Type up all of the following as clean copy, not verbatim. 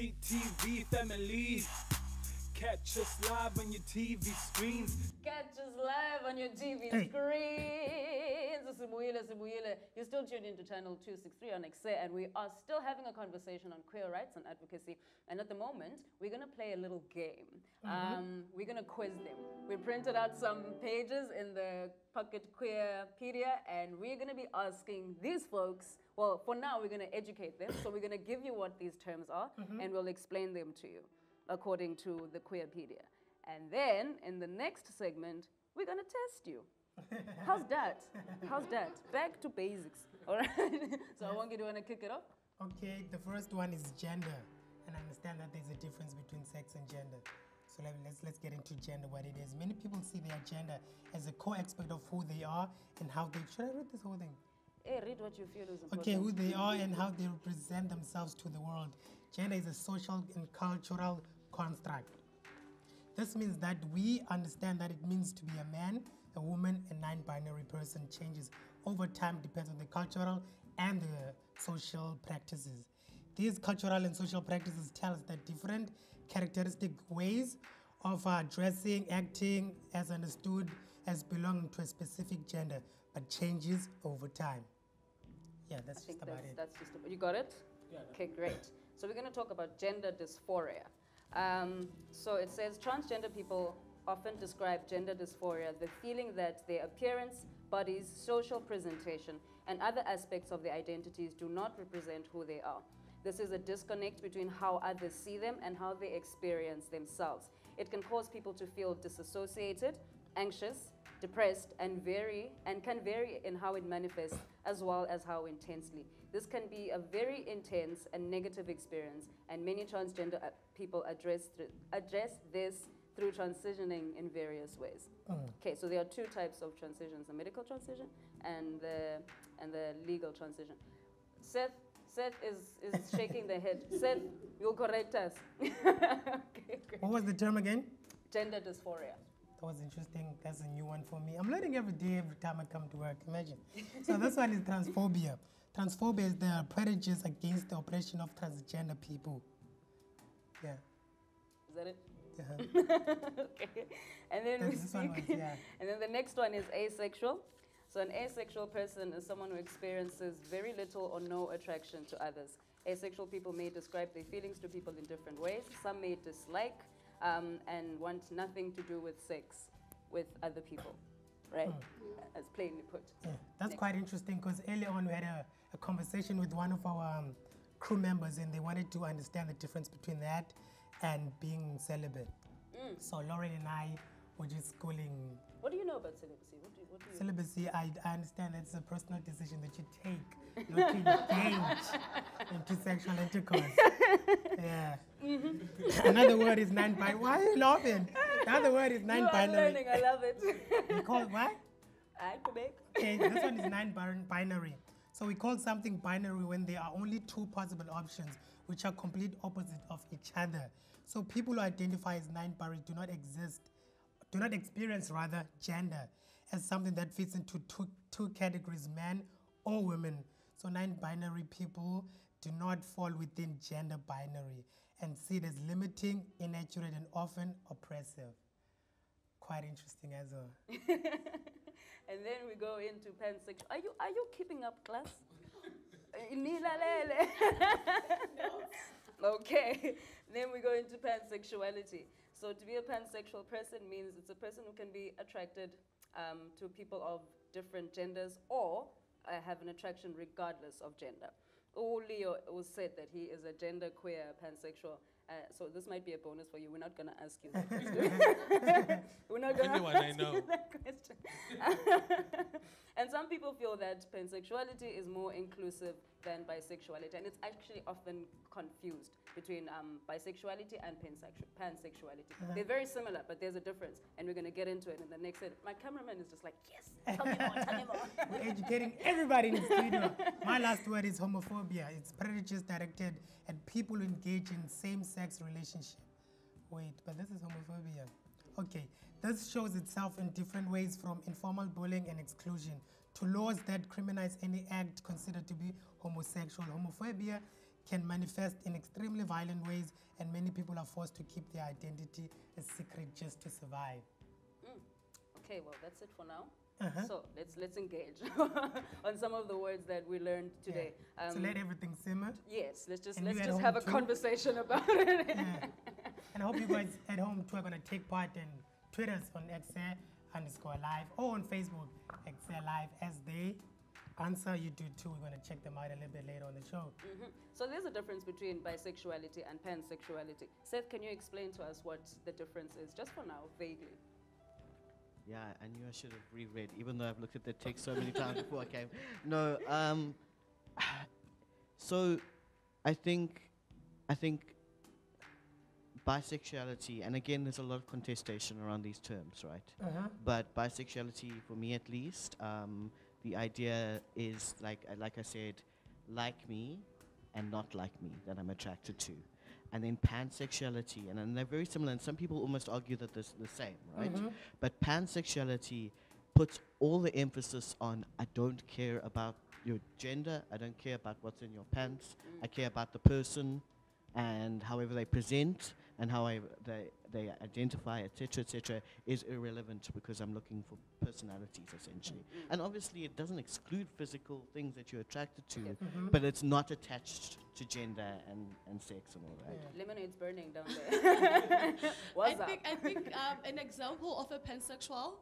CTV family. Catch us live on your TV screens. Catch us live on your TV screens. You're still tuned into channel 263 on Ekse, and we are still having a conversation on queer rights and advocacy. And at the moment, we're going to play a little game. We're going to quiz them. We printed out some pages in the Pocket Queerpedia, and we're going to be asking these folks, well, for now, we're going to educate them. So we're going to give you what these terms are, and we'll explain them to you according to the Queerpedia. And then, in the next segment, we're going to test you. How's that? How's that? Back to basics. All right? So I want you to want to kick it off. Okay, the first one is gender. And I understand that there's a difference between sex and gender. So let's get into gender, what it is. Many people see their gender as a core aspect of who they are and how they... Should I read this whole thing? Hey, read what you feel is important. Okay, who they are and how they represent themselves to the world. Gender is a social and cultural construct. This means that we understand that it means to be a man, a woman, a non-binary person. Changes over time, depends on the cultural and the social practices. These cultural and social practices tell us that different characteristic ways of dressing, acting, as understood as belonging to a specific gender, but changes over time. Yeah, that's just about it. That's just about, you got it? Yeah. Okay, great. So we're going to talk about gender dysphoria. So it says transgender people often describe gender dysphoria, the feeling that their appearance, bodies, social presentation, and other aspects of their identities do not represent who they are. This is a disconnect between how others see them and how they experience themselves. It can cause people to feel disassociated, anxious, depressed, and can vary in how it manifests as well as how intensely. This can be a very intense and negative experience, and many transgender people address this through transitioning in various ways. Okay, so there are two types of transitions: the medical transition and the legal transition. Seth is shaking their head. Seth, you'll correct us. Okay, great. What was the term again? Gender dysphoria. That was interesting. That's a new one for me. I'm learning every day, every time I come to work. Imagine. So this one is transphobia. Transphobia is the prejudice against the oppression of transgender people. Yeah. Is that it? Yeah. Okay. And then and then the next one is asexual. So an asexual person is someone who experiences very little or no attraction to others. Asexual people may describe their feelings to people in different ways. Some may dislike and want nothing to do with sex with other people, right? As plainly put. Yeah, that's quite interesting because earlier on we had a conversation with one of our crew members, and they wanted to understand the difference between that and being celibate. So Lauren and I were just schooling. What do you know about celibacy? What do you Celibacy, I understand it's a personal decision that you take not to engage into sexual intercourse. Yeah. Another word is non-binary. Why are you laughing? Another word is non-binary. I'm learning, I love it. We call it what? Quebec. Okay, this one is non-binary. So we call something binary when there are only two possible options, which are complete opposite of each other. So people who identify as non-binary do not experience gender as something that fits into two categories, man or women. So non-binary people do not fall within gender binary and see it as limiting, inaccurate, and often oppressive. Quite interesting as well. And then we go into pansexual. Are you keeping up, class? No. Okay. Then we go into pansexuality. So to be a pansexual person means it's a person who can be attracted to people of different genders or have an attraction regardless of gender. Leo was said that he is a genderqueer pansexual. So this might be a bonus for you. We're not going to ask you that question. We're not going to ask you that question. And some people feel that pansexuality is more inclusive than bisexuality. And it's actually often confused between bisexuality and pansexuality. They're very similar, but there's a difference. And we're going to get into it in the next set. My cameraman is just like, yes, tell me more, tell me more. We're educating everybody in the studio. My last word is homophobia. It's prejudice directed at people who engage in same-sex relationship. Wait, but this is homophobia. Okay, this shows itself in different ways, from informal bullying and exclusion to laws that criminalize any act considered to be homosexual. Homophobia can manifest in extremely violent ways, and many people are forced to keep their identity a secret just to survive. Okay, well, that's it for now. Uh-huh. So let's engage on some of the words that we learned today. So let everything simmer. Yes, let's just And you at have home a too? conversation about it. Yeah. And I hope you guys at home too are going to take part in Twitters on Ekse_live or on Facebook, Ekse Live. As they answer, you do too. We're going to check them out a little bit later on the show. So there's a difference between bisexuality and pansexuality. Seth, can you explain to us what the difference is, just for now, vaguely? Yeah, I knew I should have reread, even though I've looked at the text so many times before I came. No, so I think bisexuality, and again, there's a lot of contestation around these terms, right? But bisexuality, for me at least, the idea is like I said, like me and not like me that I'm attracted to. And then pansexuality, and they're very similar, and some people almost argue that they're the same, right? But pansexuality puts all the emphasis on, I don't care about your gender, I don't care about what's in your pants, I care about the person and however they present and how they identify, etc., is irrelevant because I'm looking for personalities, essentially. And obviously, it doesn't exclude physical things that you're attracted to, but it's not attached to gender and sex and all that. Lemonade's burning down there. What's up? I think an example of a pansexual,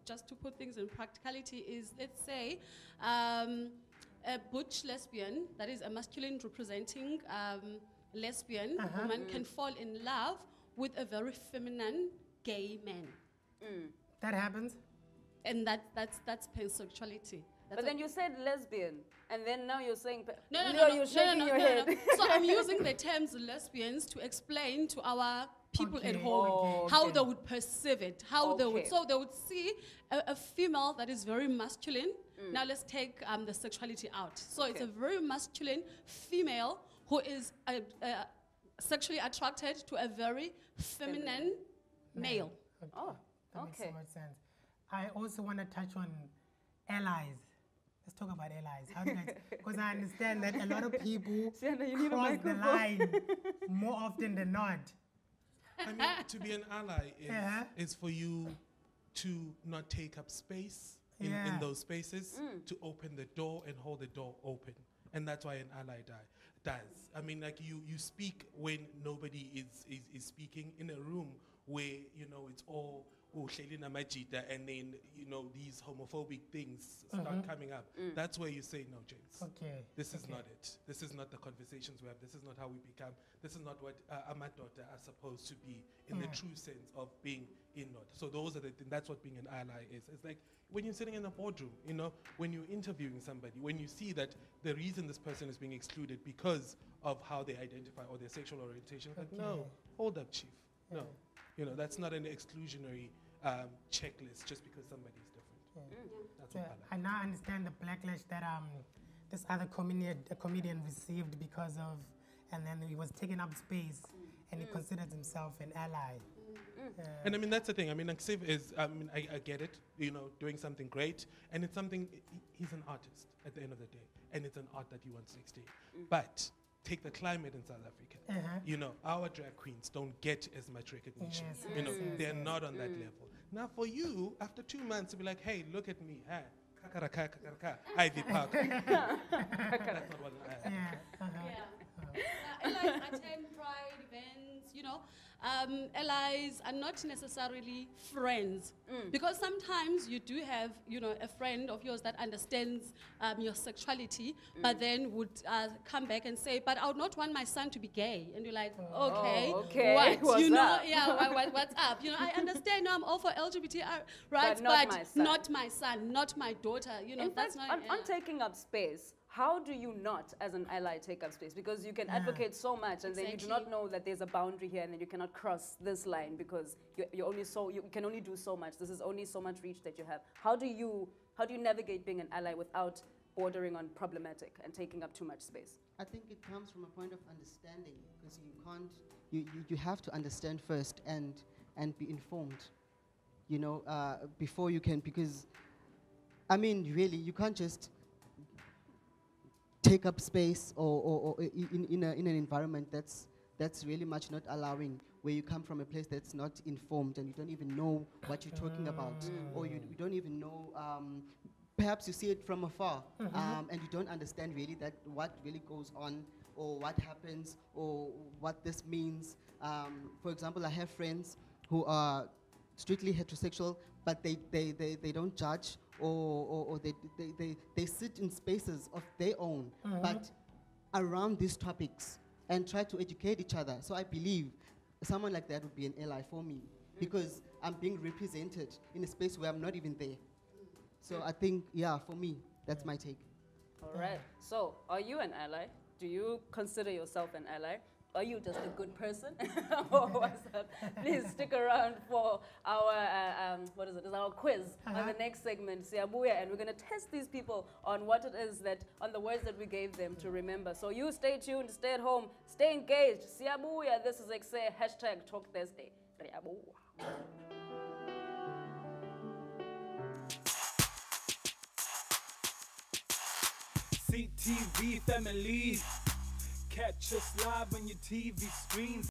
just to put things in practicality, is, let's say, a butch lesbian, that is a masculine representing lesbian woman, can fall in love with a very feminine gay man. That happens? And that's pansexuality. But then you said lesbian, and then now you're saying... No, you're shaking your head. So I'm using the terms lesbians to explain to our people at home Okay. how they would perceive it, how they would... Okay. So they would see a female that is very masculine. Now let's take the sexuality out. So it's a very masculine female who is sexually attracted to a very feminine male. Oh, That makes so okay. much sense. I also want to touch on allies. Let's talk about allies. How do I? Because I understand that a lot of people Sienna, you need a cross the microphone. line more often than not. I mean, to be an ally is for you to not take up space in those spaces, to open the door and hold the door open. And that's why an ally does. I mean, like you speak when nobody is speaking in a room where, you know, it's all and then, you know, these homophobic things start coming up. That's where you say, no, James. Okay. This is not it. This is not the conversations we have. This is not how we become. This is not what Amadota are supposed to be in the true sense of being in North. So those are the things. That's what being an ally is. It's like when you're sitting in a boardroom, you know, when you're interviewing somebody, when you see that the reason this person is being excluded because of how they identify or their sexual orientation, like, no, hold up, chief. No. You know, that's not an exclusionary checklist just because somebody's different. That's what I now understand the backlash that this other comedian received because of, and then he was taking up space, and he considered himself an ally. And I mean, that's the thing. I mean, Ekse is, I mean, I get it, you know, doing something great. And it's something, he's an artist at the end of the day. And it's an art that he wants to extend. But take the climate in South Africa. You know, our drag queens don't get as much recognition. You know, they're not on that level. Now for you, after 2 months, to be like, hey, look at me. Hey, kakaraka, kakaraka, Ivy Park. That's not what I am. Allies attend pride events, you know. Allies are not necessarily friends because sometimes you do have, you know, a friend of yours that understands your sexuality, but then would come back and say, "But I would not want my son to be gay," and you're like, "Okay, what? What's you know, up? what's up? You know, I understand. I'm all for LGBT rights, But not my son, not my daughter. You know, In that's fact, not on taking up space, how do you not, as an ally, take up space? Because you can advocate so much, and then you do not know that there's a boundary here, and then you cannot cross this line because you can only do so much. This is only so much reach that you have. How do you navigate being an ally without bordering on problematic and taking up too much space? I think it comes from a point of understanding, because you can't, you have to understand first and be informed, you know, before you can, because, I mean, really, you can't just take up space or in an environment that's really much not allowing, where you come from a place that's not informed and you don't even know what you're talking about, or you don't even know, perhaps you see it from afar, and you don't understand really that what really goes on or what happens or what this means. For example, I have friends who are strictly heterosexual, but they don't judge, or they sit in spaces of their own, but around these topics, and try to educate each other. So I believe someone like that would be an ally for me, because I'm being represented in a space where I'm not even there. So I think, yeah, for me, that's my take. All right. So, are you an ally? Do you consider yourself an ally? Are you just a good person? Or what's that? Please stick around for our, what is it? It's our quiz on the next segment, Siyabuya, and we're going to test these people on what it is that, on the words that we gave them to remember. So you stay tuned, stay at home, stay engaged. Siyabuya, this is Ekse, hashtag Talk Thursday. CTV family, catch us live on your TV screens.